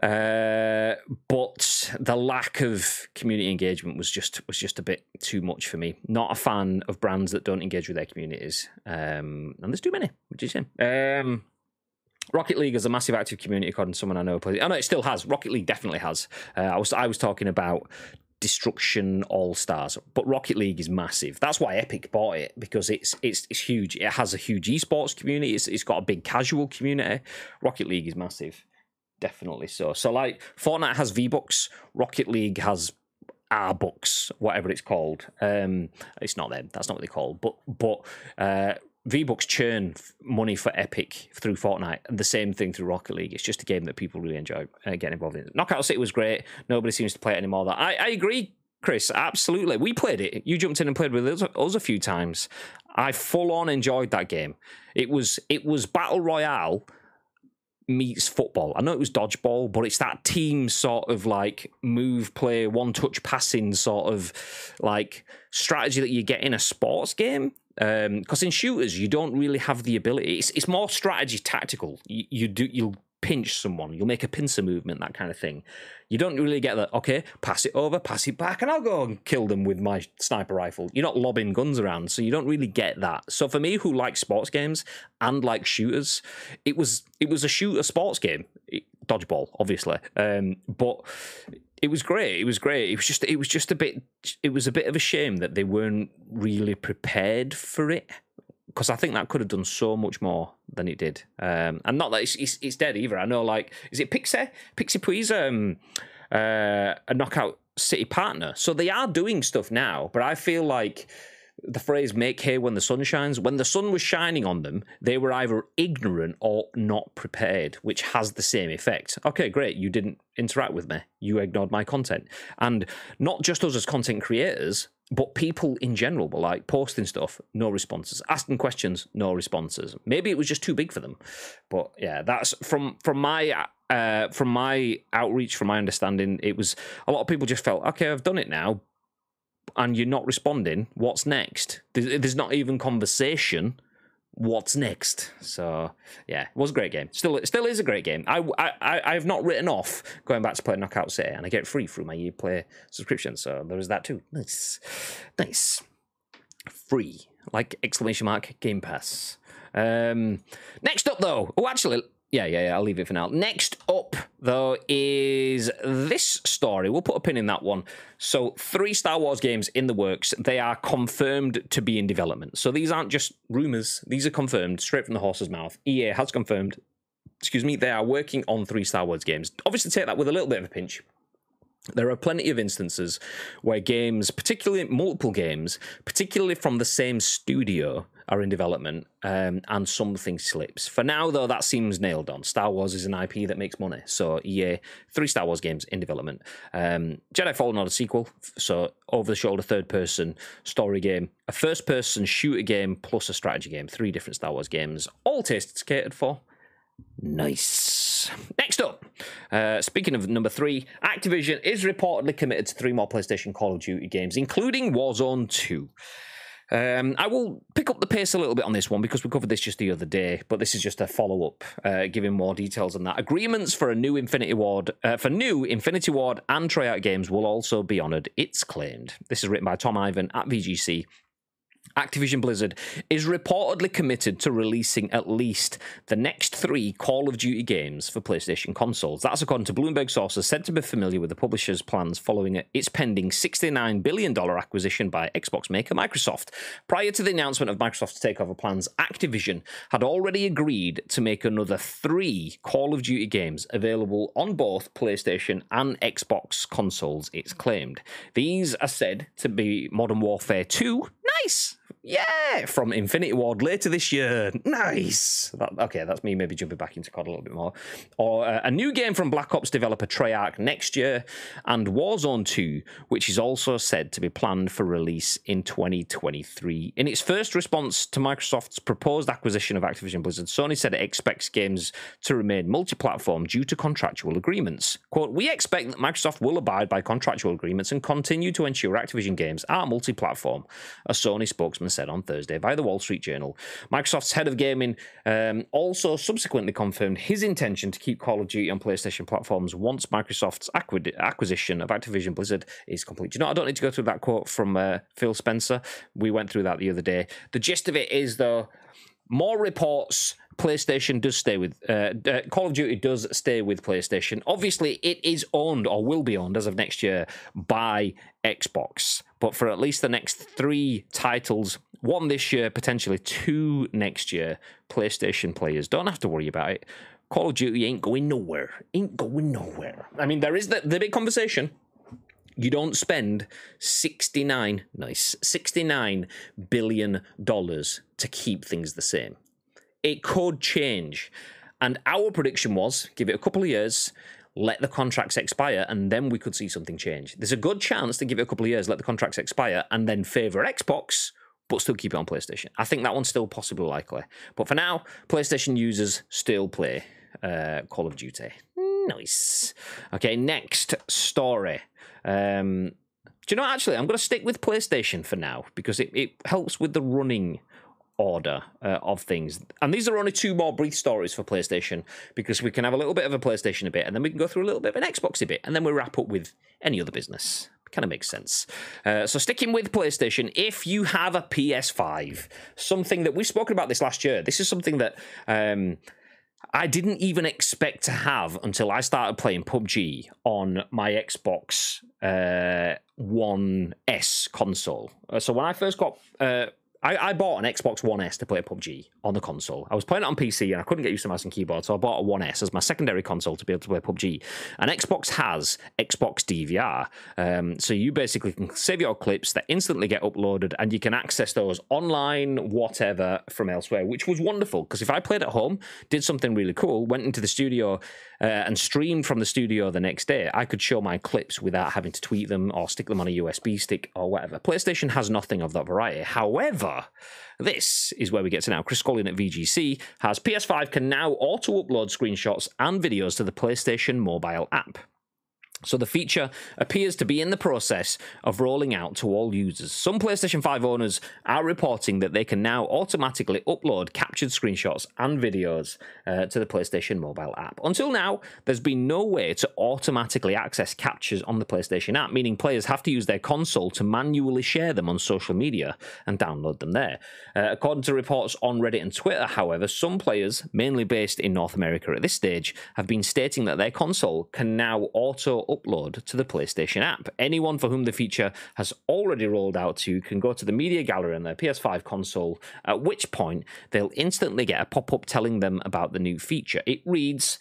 But the lack of community engagement was just a bit too much for me. Not a fan of brands that don't engage with their communities, and there's too many, which is shame. Rocket League has a massive active community, according to someone I know. Oh no, it still has. Rocket League definitely has. I was talking about Destruction All-Stars, but Rocket League is massive. That's why Epic bought it, because it's huge. It has a huge esports community. It's got a big casual community. Rocket League is massive. Definitely so. So like Fortnite has V-Bucks, Rocket League has R-Bucks, whatever it's called. It's not them. That's not what they're called. But V-Bucks churn money for Epic through Fortnite, and the same thing through Rocket League. It's just a game that people really enjoy getting involved in. Knockout City was great. Nobody seems to play it anymore. I agree, Chris. Absolutely. We played it. You jumped in and played with us a few times. I full on enjoyed that game. It was Battle Royale meets football. I know it was dodgeball, but it's that team sort of move, play, one-touch passing sort of strategy that you get in a sports game. Because in shooters, you don't really have the ability. It's more strategy tactical. You'll pinch someone, you'll make a pincer movement, that kind of thing. You don't really get that, okay, pass it over, pass it back, and I'll go and kill them with my sniper rifle. You're not lobbing guns around, so you don't really get that. So for me, who likes sports games and like shooters, it was a shooter sports game. Dodgeball, obviously. But it was great. It was great. It was a bit of a shame that they weren't really prepared for it, because I think that could have done so much more than it did. And not that it's dead either. I know, is it Pixie? Pixie Pui's a Knockout City partner. So they are doing stuff now, but I feel like the phrase "make hay when the sun shines," when the sun was shining on them, they were either ignorant or not prepared, which has the same effect. Okay, great, you didn't interact with me. You ignored my content. And not just us as content creators, but people in general were posting stuff, no responses. Asking questions, no responses. Maybe it was just too big for them. But yeah, that's from my outreach, from my understanding, it was a lot of people just felt, okay, I've done it now. and you're not responding, what's next? There's not even conversation. What's next? So yeah, it was a great game. Still is a great game. I have not written off going back to play Knockout City, and I get it free through my Uplay subscription. So there is that too. Nice, free, like exclamation mark Game Pass. Next up though, actually. Yeah, I'll leave it for now. Next up, though, is this story. We'll put a pin in that one. So, 3 Star Wars games in the works. They are confirmed to be in development. So, these aren't just rumours. These are confirmed straight from the horse's mouth. EA has confirmed, they are working on 3 Star Wars games. Obviously, take that with a little bit of a pinch. There are plenty of instances where games, particularly multiple games, particularly from the same studio, are in development, and something slips. For now, though, that seems nailed on. Star Wars is an IP that makes money, so EA, 3 Star Wars games in development. Jedi Fallen Order sequel, so over-the-shoulder third-person story game, a first-person shooter game, plus a strategy game. 3 different Star Wars games, all tastes catered for. Nice. Next up, speaking of number 3, Activision is reportedly committed to 3 more PlayStation Call of Duty games, including Warzone 2. I will pick up the pace a little bit on this one because we covered this just the other day, but this is just a follow-up, giving more details on that. Agreements for a new Infinity Ward, and Treyarch games will also be honoured, it's claimed. This is written by Tom Ivan at VGC. Activision Blizzard is reportedly committed to releasing at least the next 3 Call of Duty games for PlayStation consoles. That's according to Bloomberg sources said to be familiar with the publisher's plans following its pending $69 billion acquisition by Xbox maker Microsoft. Prior to the announcement of Microsoft's takeover plans, Activision had already agreed to make another 3 Call of Duty games available on both PlayStation and Xbox consoles, it's claimed. These are said to be Modern Warfare 2. Nice! Yeah, from Infinity Ward later this year. Nice. Okay, that's me maybe jumping back into COD a little bit more. Or a new game from Black Ops developer Treyarch next year, and Warzone 2, which is also said to be planned for release in 2023. In its first response to Microsoft's proposed acquisition of Activision Blizzard, Sony said it expects games to remain multi-platform due to contractual agreements. Quote, "We expect that Microsoft will abide by contractual agreements and continue to ensure Activision games are multi-platform," a Sony spokesman said on Thursday via the Wall Street Journal. Microsoft's head of gaming also subsequently confirmed his intention to keep Call of Duty on PlayStation platforms once Microsoft's acquisition of Activision Blizzard is complete. Do you know, I don't need to go through that quote from Phil Spencer. We went through that the other day. The gist of it is, though, more reports, PlayStation does stay with... Call of Duty does stay with PlayStation. Obviously, it is owned, or will be owned as of next year, by Xbox. But for at least the next 3 titles, 1 this year, potentially 2 next year, PlayStation players don't have to worry about it. Call of Duty ain't going nowhere. Ain't going nowhere. I mean, there is the big conversation. You don't spend $69 billion to keep things the same. It could change. And our prediction was, give it a couple of years, let the contracts expire, and then we could see something change. There's a good chance to give it a couple of years, let the contracts expire, and then favour Xbox, but still keep it on PlayStation. I think that one's still possibly likely. But for now, PlayStation users still play Call of Duty. Nice. Okay, next story. Do you know, actually, I'm going to stick with PlayStation for now, because it helps with the running order of things. And these are only 2 more brief stories for PlayStation, because we can have a little bit of a PlayStation a bit, and then we can go through a little bit of an Xbox a bit, and then we wrap up with any other business. Kind of makes sense. So sticking with PlayStation, if you have a PS5, something that we've spoken about this last year, this is something that I didn't even expect to have until I started playing PUBG on my Xbox One S console. So when I first got... I bought an Xbox One S to play PUBG on the console. I was playing it on PC and I couldn't get used to mouse and keyboard, so I bought a One S as my secondary console to be able to play PUBG. And Xbox has Xbox DVR. So you basically can save your clips that instantly get uploaded, and you can access those online, whatever, from elsewhere, which was wonderful, because if I played at home, did something really cool, went into the studio and streamed from the studio the next day, I could show my clips without having to tweet them or stick them on a USB stick or whatever. PlayStation has nothing of that variety. However, this is where we get to now. Chris Scullion at VGC has PS5 can now auto-upload screenshots and videos to the PlayStation mobile app. So the feature appears to be in the process of rolling out to all users. Some PlayStation 5 owners are reporting that they can now automatically upload captured screenshots and videos to the PlayStation mobile app. Until now, there's been no way to automatically access captures on the PlayStation app, meaning players have to use their console to manually share them on social media and download them there. According to reports on Reddit and Twitter, however, some players, mainly based in North America at this stage, have been stating that their console can now auto-upload to the PlayStation app. Anyone for whom the feature has already rolled out to can go to the media gallery on their PS5 console, at which point they'll instantly get a pop-up telling them about the new feature. It reads,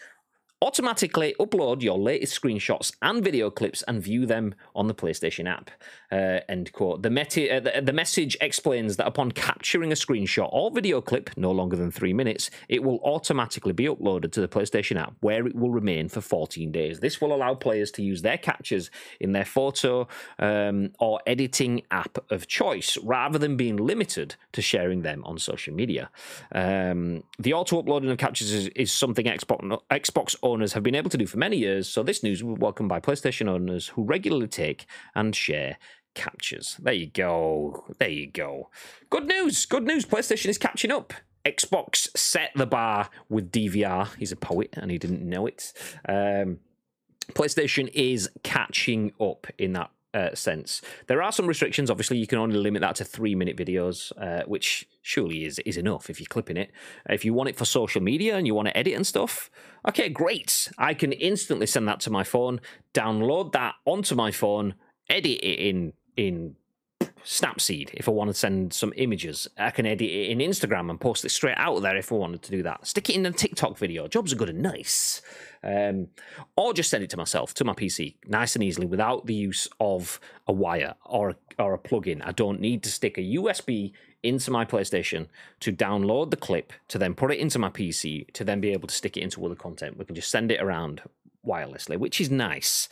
automatically upload your latest screenshots and video clips and view them on the PlayStation app. End quote. The message explains that upon capturing a screenshot or video clip, no longer than 3 minutes, it will automatically be uploaded to the PlayStation app, where it will remain for 14 days. This will allow players to use their captures in their photo or editing app of choice, rather than being limited to sharing them on social media. The auto-uploading of captures is something Xbox owners have been able to do for many years, so this news will be welcomed by PlayStation owners who regularly take and share captures. There you go. There you go. Good news. Good news. PlayStation is catching up. Xbox set the bar with DVR. He's a poet and he didn't know it. PlayStation is catching up in that sense. There are some restrictions. Obviously, you can only limit that to 3-minute videos, which surely is enough if you're clipping it. If you want it for social media and you want to edit and stuff, okay, great. I can instantly send that to my phone, download that onto my phone, edit it in Snapseed if I want to send some images. I can edit it in Instagram and post it straight out there if I wanted to do that. Stick it in a TikTok video. Jobs are good and nice. Or just send it to myself, to my PC, nice and easily, without the use of a wire or a plug-in. I don't need to stick a USB into my PlayStation to download the clip, to then put it into my PC, to then be able to stick it into other content. We can just send it around wirelessly, which is nice.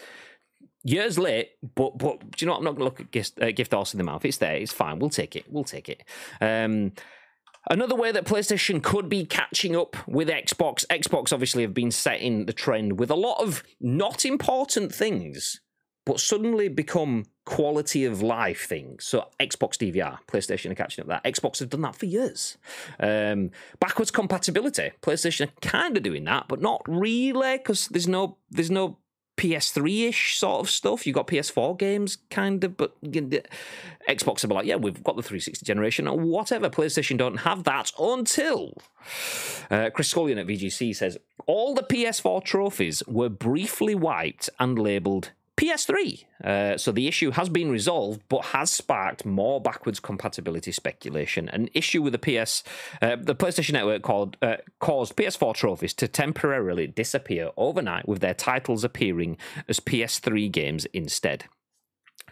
Years late, but do you know what? I'm not going to look at gift horse in the mouth. It's there. It's fine. We'll take it. We'll take it. Another way that PlayStation could be catching up with Xbox obviously have been setting the trend with a lot of not important things, but suddenly become quality of life things. So Xbox DVR, PlayStation are catching up with that. Xbox have done that for years. Backwards compatibility, PlayStation are kind of doing that, but not really, because there's no PS3-ish sort of stuff. You've got PS4 games, kind of, but Xbox will be like, yeah, we've got the 360 generation or whatever. PlayStation don't have that until... Chris Scullion at VGC says, all the PS4 trophies were briefly wiped and labelled PS3. So the issue has been resolved, but has sparked more backwards compatibility speculation. An issue with the PlayStation Network caused PS4 trophies to temporarily disappear overnight, with their titles appearing as PS3 games instead.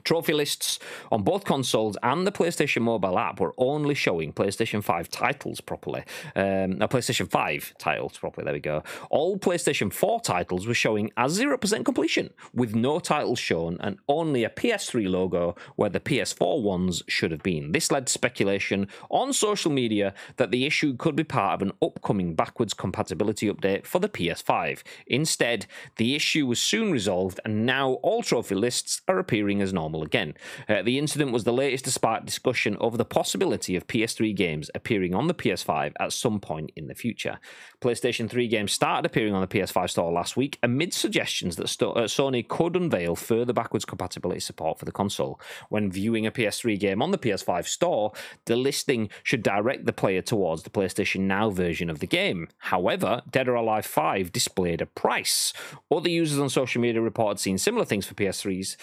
Trophy lists on both consoles and the PlayStation mobile app were only showing PlayStation 5 titles properly. PlayStation 5 titles properly, there we go. All PlayStation 4 titles were showing as 0% completion, with no titles shown and only a PS3 logo where the PS4 ones should have been. This led to speculation on social media that the issue could be part of an upcoming backwards compatibility update for the PS5. Instead, the issue was soon resolved, and now all trophy lists are appearing as normal again. The incident was the latest to spark discussion over the possibility of PS3 games appearing on the PS5 at some point in the future. PlayStation 3 games started appearing on the PS5 store last week amid suggestions that Sony could unveil further backwards compatibility support for the console. When viewing a PS3 game on the PS5 store, the listing should direct the player towards the PlayStation Now version of the game. However, Dead or Alive 5 displayed a price. Other users on social media reported seeing similar things for PS3s,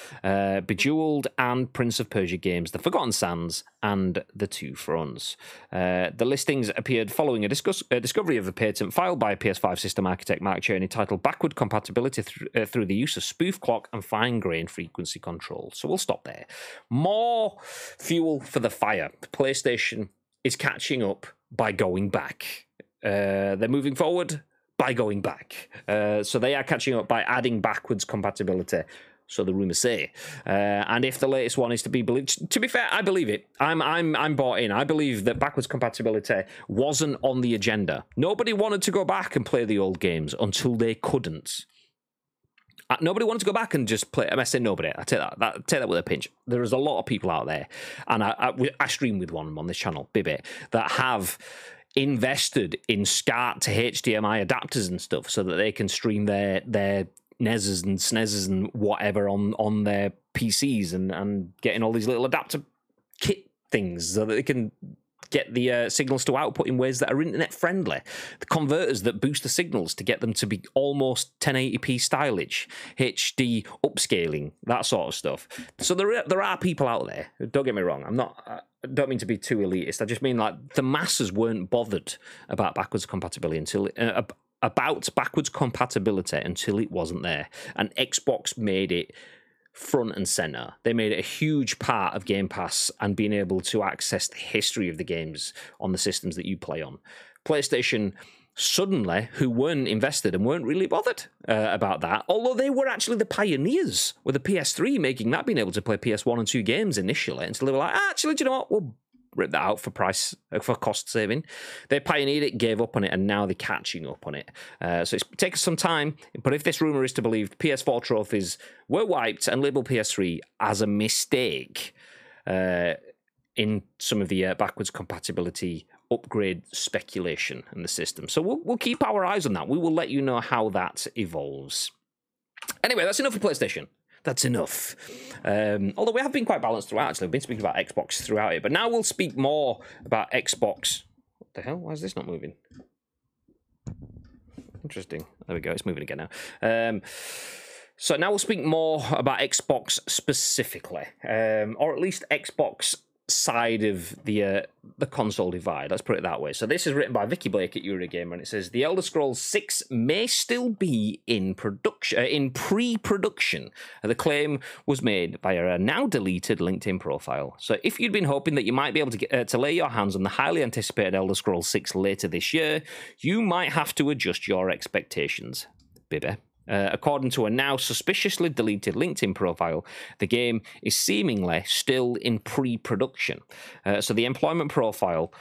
Bejeweled and Prince of Persia games, The Forgotten Sands and The Two Fronts. The listings appeared following a discovery of a patent filed by PS5 system architect Mark Cherney titled Backward Compatibility through the use of spoof clock and fine-grained frequency control. So we'll stop there. More fuel for the fire. PlayStation is catching up by going back. They're moving forward by going back. So they are catching up by adding backwards compatibility, so the rumours say. And if the latest one is to be believed, to be fair, I believe it. I'm bought in. I believe that backwards compatibility wasn't on the agenda. Nobody wanted to go back and play the old games until they couldn't. Nobody wanted to go back and just play. I say nobody. I take that with a pinch. There is a lot of people out there, and I stream with one on this channel, Bibby, that have invested in SCART to HDMI adapters and stuff so that they can stream their NESs and SNESs and whatever on their PCs and getting all these little adapter kit things so that they can get the signals to output in ways that are internet friendly. The converters that boost the signals to get them to be almost 1080p stylish, HD upscaling, that sort of stuff. So there are people out there. Don't get me wrong. I don't mean to be too elitist. I just mean like the masses weren't bothered about backwards compatibility until it wasn't there, and Xbox made it front and center. They made it a huge part of Game Pass and being able to access the history of the games on the systems that you play on. PlayStation suddenly, who weren't invested and weren't really bothered about that, although they were actually the pioneers with the PS3, making that being able to play PS1 and 2 games initially, until they were like, actually, do you know what? We'll rip that out for cost saving. They pioneered it, gave up on it, and now they're catching up on it. So it's taken some time, but if this rumor is to believe, PS4 trophies were wiped and labeled PS3 as a mistake in some of the backwards compatibility upgrade speculation in the system. So we'll keep our eyes on that. We will let you know how that evolves. Anyway, that's enough for PlayStation. That's enough. Although we have been quite balanced throughout, actually. We've been speaking about Xbox throughout it. But now we'll speak more about Xbox. What the hell? Why is this not moving? Interesting. There we go. It's moving again now. So now we'll speak more about Xbox specifically. Or at least Xbox side of the console divide. Let's put it that way. So this is written by Vikki Blake at Eurogamer, and it says The Elder Scrolls 6 may still be in pre-production. The claim was made by a now deleted LinkedIn profile. So if you'd been hoping that you might be able to get to lay your hands on the highly anticipated Elder Scrolls 6 later this year, you might have to adjust your expectations, baby. According to a now suspiciously deleted LinkedIn profile, the game is seemingly still in pre-production. So the employment profile,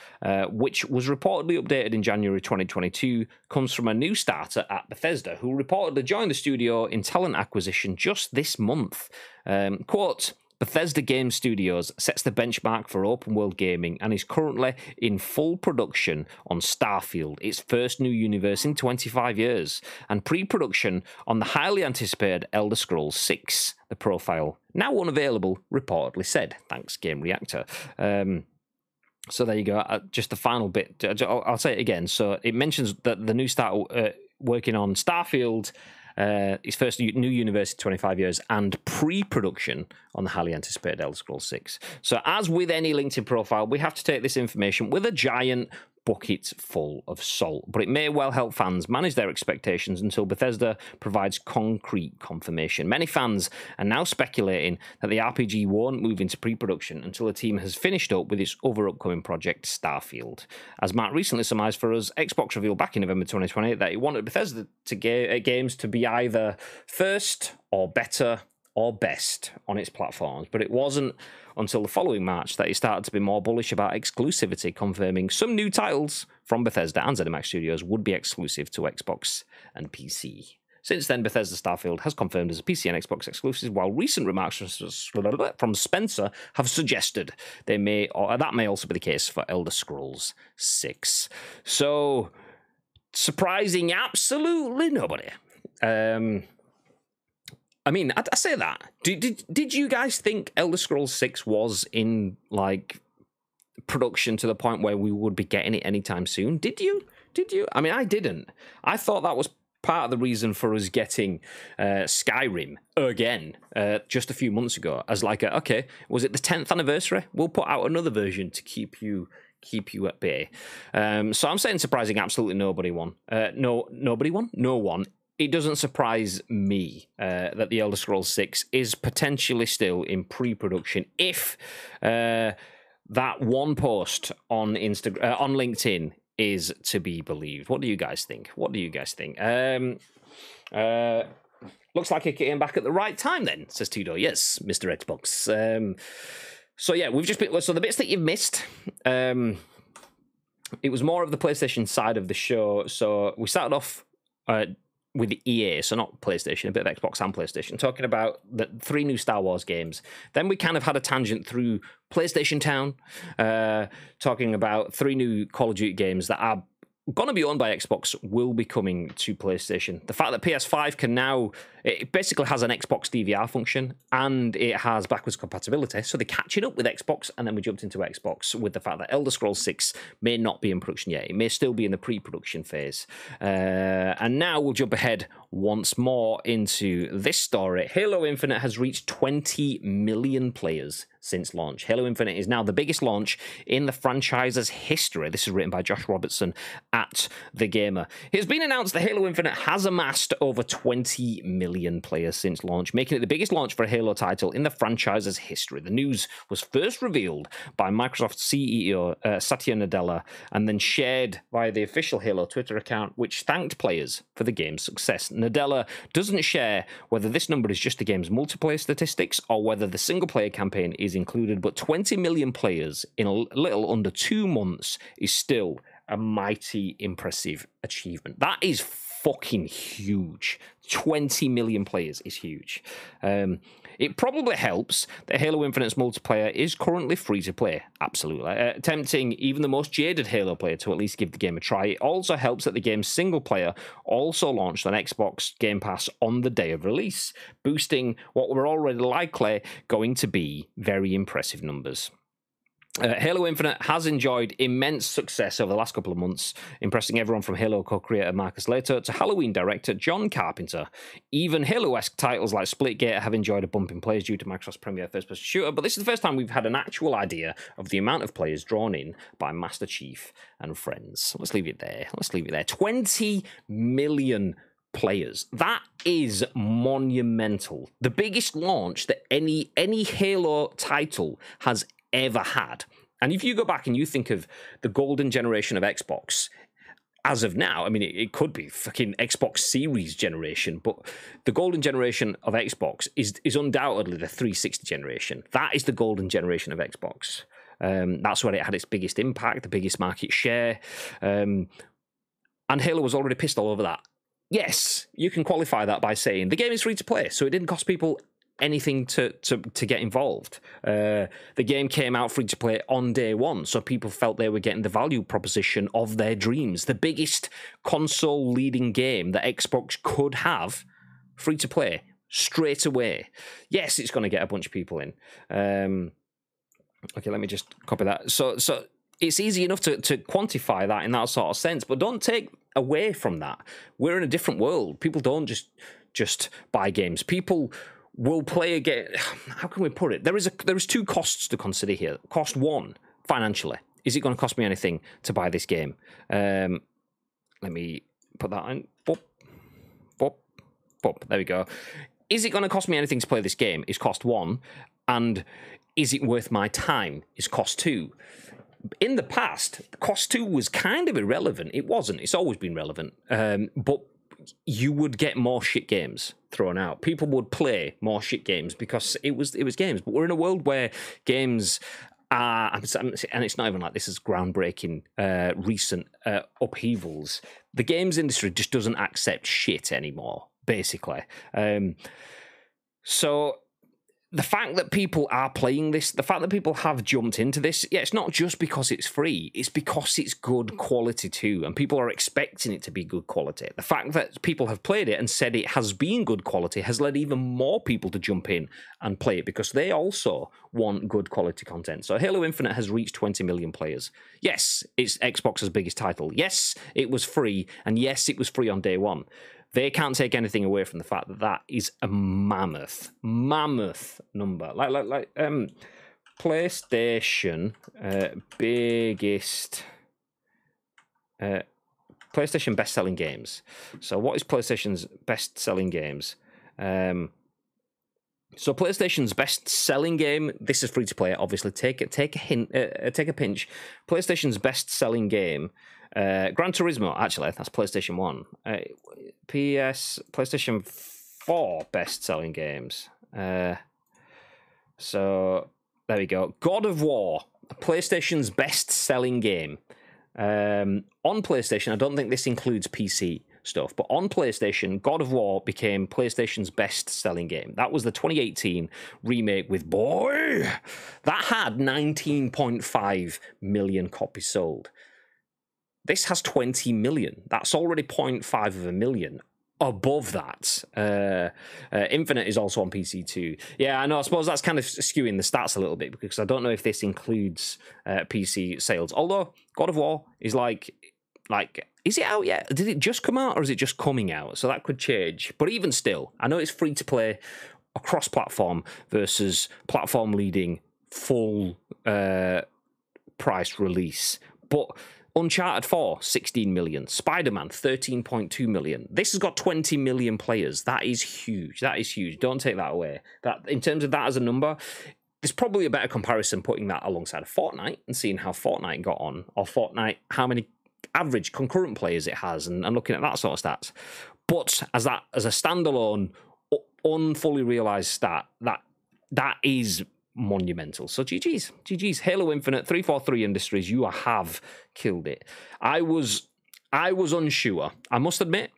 which was reportedly updated in January 2022, comes from a new starter at Bethesda, who reportedly joined the studio in talent acquisition just this month. Quote, Bethesda Game Studios sets the benchmark for open-world gaming and is currently in full production on Starfield, its first new universe in 25 years, and pre-production on the highly anticipated Elder Scrolls 6, the profile, now unavailable, reportedly said. Thanks, Game Reactor. So there you go. Just the final bit. I'll say it again. So it mentions that the new start working on Starfield, his first new universe in 25 years, and pre-production on the highly anticipated Elder Scrolls 6. So as with any LinkedIn profile, we have to take this information with a giant bucket full of salt, but it may well help fans manage their expectations until Bethesda provides concrete confirmation. Many fans are now speculating that the RPG won't move into pre-production until the team has finished up with its other upcoming project, Starfield. As Matt recently surmised for us, Xbox revealed back in November 2020 that it wanted Bethesda games to be either first or better or best on its platforms, but it wasn't until the following March that it started to be more bullish about exclusivity, confirming some new titles from Bethesda and ZeniMax Studios would be exclusive to Xbox and PC. Since then, Bethesda Starfield has confirmed as a PC and Xbox exclusive, while recent remarks from Spencer have suggested that may also be the case for Elder Scrolls 6. So, surprising absolutely nobody. I mean, I say that. Did you guys think Elder Scrolls 6 was in, like, production to the point where we would be getting it anytime soon? Did you? I mean, I didn't. I thought that was part of the reason for us getting Skyrim again just a few months ago. As like, okay, was it the 10th anniversary? We'll put out another version to keep you at bay. So I'm saying surprising absolutely nobody won. No one. It doesn't surprise me that the Elder Scrolls 6 is potentially still in pre-production if that one post on on LinkedIn is to be believed. What do you guys think? Looks like it came back at the right time then, says Tudor. Yes, Mr. Xbox. So yeah, we've just been... So the bits that you've missed... it was more of the PlayStation side of the show. So we started off... with EA, so not PlayStation, a bit of Xbox and PlayStation, talking about the 3 new Star Wars games. Then we kind of had a tangent through PlayStation Town, talking about 3 new Call of Duty games that are going to be owned by Xbox, will be coming to PlayStation. The fact that PS5 can now, it basically has an Xbox DVR function, and it has backwards compatibility, so they're catching up with Xbox, and then we jumped into Xbox with the fact that Elder Scrolls 6 may not be in production yet. It may still be in the pre-production phase. And now we'll jump ahead once more into this story. Halo Infinite has reached 20 million players since launch. Halo Infinite is now the biggest launch in the franchise's history. This is written by Josh Robertson at The Gamer. It has been announced that Halo Infinite has amassed over 20 million players since launch, making it the biggest launch for a Halo title in the franchise's history. The news was first revealed by Microsoft CEO Satya Nadella and then shared via the official Halo Twitter account, which thanked players for the game's success. Nadella doesn't share whether this number is just the game's multiplayer statistics or whether the single-player campaign is included, but 20 million players in a little under 2 months is still a mighty impressive achievement. That is fucking huge. 20 million players is huge. It probably helps that Halo Infinite's multiplayer is currently free to play. Absolutely. Tempting even the most jaded Halo player to at least give the game a try. It also helps that the game's single player also launched on Xbox Game Pass on the day of release, boosting what were already likely going to be very impressive numbers. Halo Infinite has enjoyed immense success over the last couple of months, impressing everyone from Halo co-creator Marcus Later to Halloween director John Carpenter. Even Halo-esque titles like Splitgate have enjoyed a bump in players due to Microsoft's premier first-person shooter, but this is the first time we've had an actual idea of the amount of players drawn in by Master Chief and friends. Let's leave it there. 20 million players. That is monumental. The biggest launch that any Halo title has ever had. And if you go back and you think of the golden generation of Xbox, as of now, I mean, it could be fucking Xbox Series generation, but the golden generation of Xbox is undoubtedly the 360 generation. That is the golden generation of Xbox. That's where it had its biggest impact, the biggest market share. And Halo was already pissed all over that. Yes, you can qualify that by saying the game is free to play, so it didn't cost people anything to get involved. The game came out free to play on day one, so people felt they were getting the value proposition of their dreams. The biggest console leading game that Xbox could have free to play straight away. Yes, it's going to get a bunch of people in. Okay, let me just copy that. So it's easy enough to quantify that in that sort of sense, but don't take away from that. We're in a different world. People don't just buy games. People will play a game. How can we put it? There is 2 costs to consider here. Cost 1, financially. Is it going to cost me anything to buy this game? Let me put that in. Boop, boop, boop. There we go. Is it going to cost me anything to play this game? Is cost 1. And is it worth my time? Is cost 2. In the past, cost 2 was kind of irrelevant. It wasn't. It's always been relevant. But you would get more shit games thrown out. People would play more shit games because it was games. But we're in a world where games are, and it's not even like this is groundbreaking recent upheavals. The games industry just doesn't accept shit anymore, basically. So the fact that people are playing this, the fact that people have jumped into this, yeah, it's not just because it's free, it's because it's good quality too, and people are expecting it to be good quality. The fact that people have played it and said it has been good quality has led even more people to jump in and play it because they also want good quality content. So Halo Infinite has reached 20 million players. Yes, it's Xbox's biggest title. Yes, it was free, and yes, it was free on day one. They can't take anything away from the fact that that is a mammoth number. Like PlayStation biggest PlayStation best-selling games. So what is PlayStation's best-selling games? So PlayStation's best-selling game. This is free to play. Obviously, take a pinch. PlayStation's best-selling game. Gran Turismo, actually, that's PlayStation 1. PlayStation 4 best-selling games. So, there we go. God of War, PlayStation's best-selling game. On PlayStation, I don't think this includes PC. stuff. But on PlayStation, God of War became PlayStation's best-selling game. That was the 2018 remake with, boy, that had 19.5 million copies sold. This has 20 million. That's already 0.5 of a million. Above that, Infinite is also on PC too. Yeah, I know. I suppose that's kind of skewing the stats a little bit because I don't know if this includes PC sales. Although God of War is like, is it out yet? Did it just come out or is it just coming out? So that could change. But even still, I know it's free to play across platform versus platform leading full price release, but. Uncharted 4, 16 million. Spider-Man, 13.2 million. This has got 20 million players. That is huge. That is huge. Don't take that away. That, in terms of that as a number, there's probably a better comparison putting that alongside of Fortnite and seeing how Fortnite got on, or Fortnite, how many average concurrent players it has, and looking at that sort of stats. But as a standalone, unfully realised stat, that is monumental. So GG's. Halo Infinite, 343 Industries, you have killed it. I was unsure. I must admit,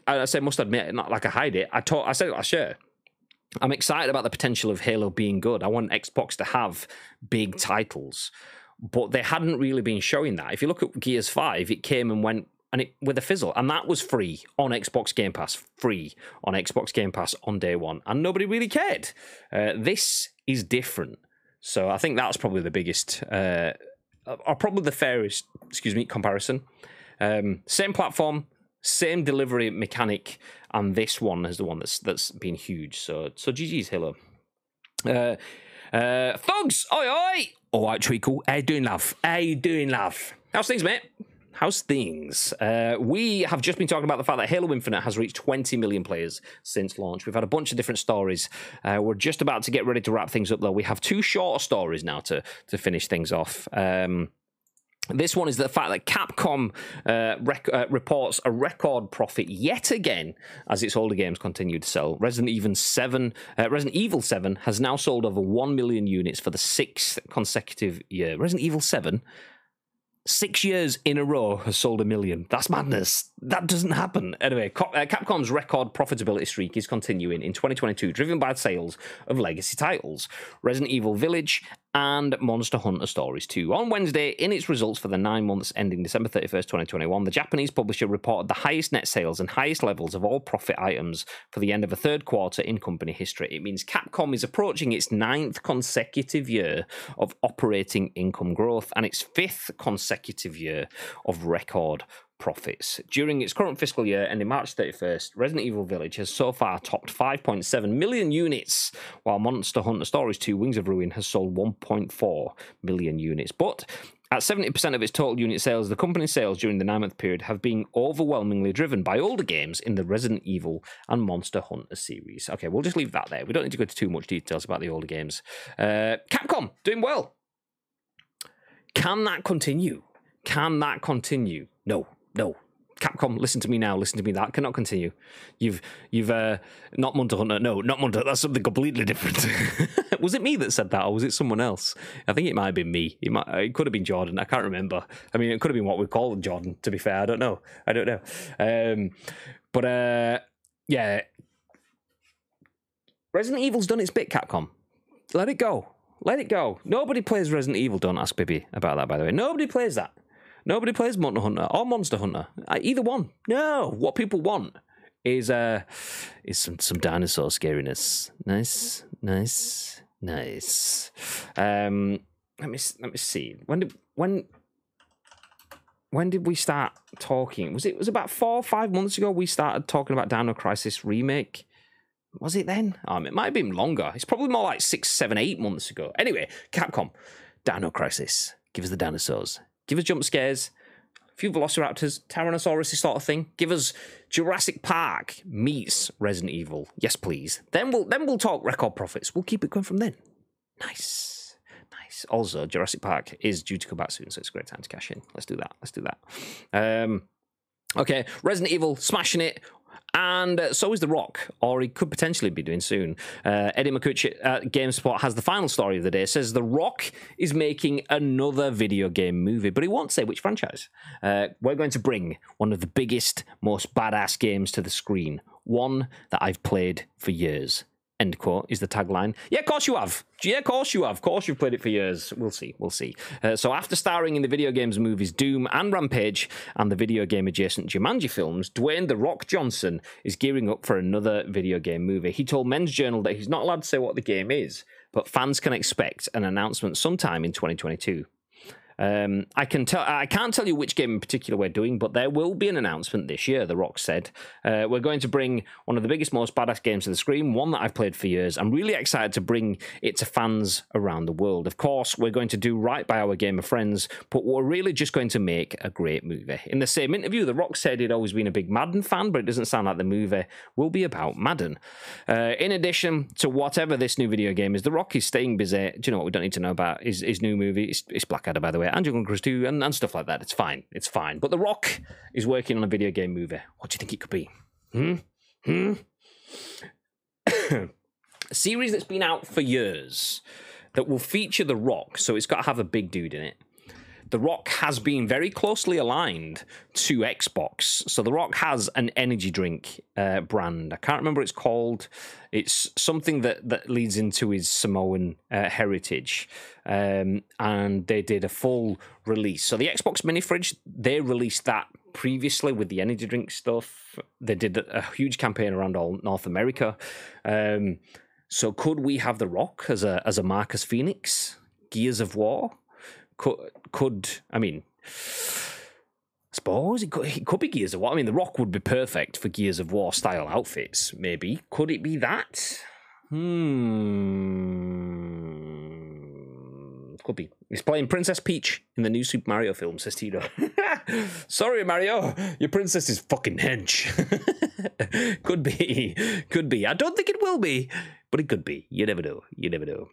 I say must admit, not like I hide it. I said it last year. I'm excited about the potential of Halo being good. I want Xbox to have big titles, but they hadn't really been showing that. If you look at Gears 5, it came and went with a fizzle, and that was free on Xbox Game Pass, on day one, and nobody really cared. This is different, so I think that's probably the biggest, or probably the fairest, comparison. Same platform, same delivery mechanic, and this one is the one that's been huge. So GG's Halo. Thugs, oi! All right, Treacle, how you doing, love? How's things, mate? How's things? We have just been talking about the fact that Halo Infinite has reached 20 million players since launch. We've had a bunch of different stories. We're just about to get ready to wrap things up, though. We have two shorter stories now to finish things off. This one is the fact that Capcom reports a record profit yet again as its older games continue to sell. Resident Evil 7 has now sold over 1 million units for the 6th consecutive year. Resident Evil 7... 6 years in a row has sold 1 million. That's madness. That doesn't happen. Anyway, Capcom's record profitability streak is continuing in 2022, driven by sales of legacy titles, Resident Evil Village and Monster Hunter Stories 2. On Wednesday, in its results for the 9 months ending December 31st, 2021, the Japanese publisher reported the highest net sales and highest levels of all profit items for the end of a third quarter in company history. It means Capcom is approaching its 9th consecutive year of operating income growth and its 5th consecutive year of record profits. During its current fiscal year ending March 31st, Resident Evil Village has so far topped 5.7 million units, while Monster Hunter Stories 2 Wings of Ruin has sold 1.4 million units. But at 70% of its total unit sales, the company's sales during the 9-month period have been overwhelmingly driven by older games in the Resident Evil and Monster Hunter series. Okay, we'll just leave that there. We don't need to go into too much details about the older games. Capcom, doing well. Can that continue? No. Capcom, listen to me now. That cannot continue. You've not Monster Hunter. No, not Monster. That's something completely different. Was it me that said that, or was it someone else? I think it might have been me. It could have been Jordan. I can't remember. I mean, it could have been what we call Jordan. To be fair, I don't know. Yeah. Resident Evil's done its bit. Capcom, let it go. Nobody plays Resident Evil. Don't ask Bibi about that, by the way. Nobody plays that. Nobody plays Monster Hunter or Monster Hunter. Either one. No. What people want is some dinosaur scariness. Nice. Let me see. When did we start talking? Was it about 4 or 5 months ago we started talking about Dino Crisis Remake? Was it then? It might have been longer. It's probably more like 6, 7, 8 months ago. Anyway, Capcom, Dino Crisis. Give us the dinosaurs. Give us jump scares, a few velociraptors, Tyrannosaurus sort of thing. Give us Jurassic Park meets Resident Evil. Yes, please. Then we'll talk record profits. We'll keep it going from then. Nice. Also, Jurassic Park is due to come back soon, so it's a great time to cash in. Let's do that. Okay, Resident Evil, smashing it. And so is The Rock, or he could potentially be doing soon. Eddie Makuch at GameSpot has the final story of the day. Says The Rock is making another video game movie, but he won't say which franchise. We're going to bring one of the biggest, most badass games to the screen. One that I've played for years. End quote is the tagline. Yeah, of course you have. Yeah, of course you have. Of course you've played it for years. We'll see. We'll see. So after starring in the video games movies Doom and Rampage and the video game adjacent Jumanji films, Dwayne "The Rock" Johnson is gearing up for another video game movie. He told Men's Journal that he's not allowed to say what the game is, but fans can expect an announcement sometime in 2022. I can't tell you which game in particular we're doing, but there will be an announcement this year, The Rock said. We're going to bring one of the biggest, most badass games to the screen, one that I've played for years. I'm really excited to bring it to fans around the world. Of course, we're going to do right by our gamer friends, but we're really just going to make a great movie. In the same interview, The Rock said he'd always been a big Madden fan, but it doesn't sound like the movie will be about Madden. In addition to whatever this new video game is, The Rock is staying busy. Do you know what we don't need to know about? His new movie. It's Blackadder, by the way. And Jungle Cruise 2 and stuff like that. It's fine. It's fine. But The Rock is working on a video game movie. What do you think it could be? A series that's been out for years that will feature The Rock, so it's got to have a big dude in it. The Rock has been very closely aligned to Xbox. So The Rock has an energy drink brand. I can't remember what it's called. It's something that leads into his Samoan heritage. And they did a full release. So the Xbox mini fridge, they released that previously with the energy drink stuff. They did a huge campaign around all North America. So could we have The Rock as a Marcus Phoenix? Gears of War? I mean, I suppose it could be Gears of War. I mean, The Rock would be perfect for Gears of War style outfits, maybe. Could it be that? Could be. He's playing Princess Peach in the new Super Mario film, says Tito. Sorry, Mario, your princess is fucking hench. Could be. Could be. I don't think it will be, but it could be. You never know. You never know.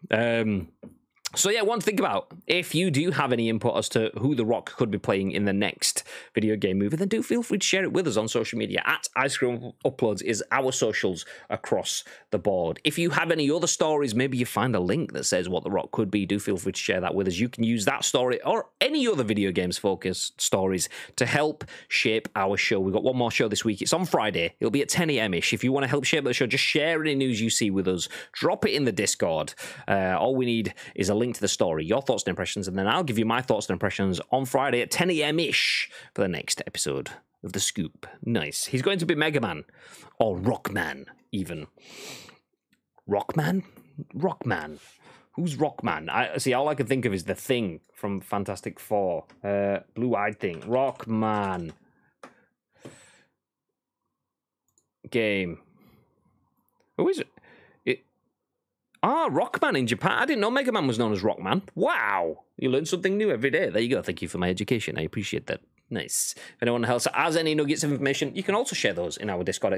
So yeah, one to think about. If you do have any input as to who The Rock could be playing in the next video game movie, then do feel free to share it with us on social media. At Ice Cream Uploads is our socials across the board. If you have any other stories, maybe you find a link that says what The Rock could be, do feel free to share that with us. You can use that story or any other video games focused stories to help shape our show. We've got one more show this week. It's on Friday. It'll be at 10 a.m.-ish. If you want to help shape the show, just share any news you see with us. Drop it in the Discord. All we need is a link to the story, your thoughts and impressions, and then I'll give you my thoughts and impressions on Friday at 10 a.m.-ish for the next episode of The Scoop. Nice. He's going to be Mega Man, or Rockman, even. Rockman? Rockman. Who's Rockman? I see, all I can think of is the Thing from Fantastic Four. Blue-eyed thing. Rockman. Game. Who is it? Rockman in Japan. I didn't know Mega Man was known as Rockman. Wow. You learn something new every day. There you go. Thank you for my education. I appreciate that. Nice. If anyone else has any nuggets of information, you can also share those in our Discord,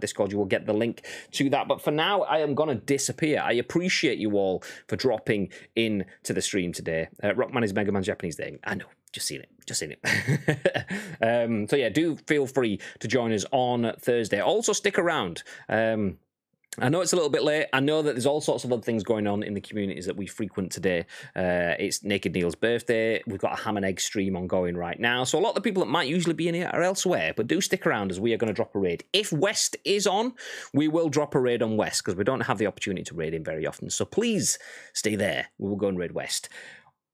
!Discord. You will get the link to that. But for now, I am going to disappear. I appreciate you all for dropping in to the stream today. Rockman is Mega Man's Japanese thing. I know. Just seen it. Just seen it. So yeah, do feel free to join us on Thursday. Also, stick around. I know it's a little bit late. I know that there's all sorts of other things going on in the communities that we frequent today. It's Naked Neil's birthday. We've got a ham and egg stream ongoing right now. So a lot of the people that might usually be in here are elsewhere, but do stick around as we are going to drop a raid. If West is on, we will drop a raid on West because we don't have the opportunity to raid him very often. So please stay there. We will go and raid West.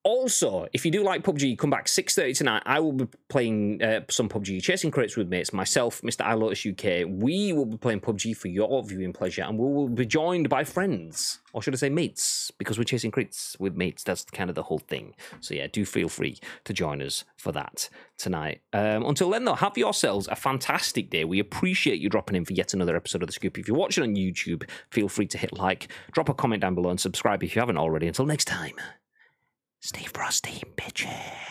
Also, if you do like PUBG, come back 6:30 tonight. I will be playing some PUBG Chasing Crates with mates. Myself, Mr. iLotus UK, we will be playing PUBG for your viewing pleasure, and we will be joined by friends, or should I say mates, because we're chasing crates with mates. That's kind of the whole thing. So yeah, do feel free to join us for that tonight. Until then, though, have yourselves a fantastic day. We appreciate you dropping in for yet another episode of The Scoop. If you're watching on YouTube, feel free to hit like, drop a comment down below, and subscribe if you haven't already. Until next time. Stay frosty, bitches.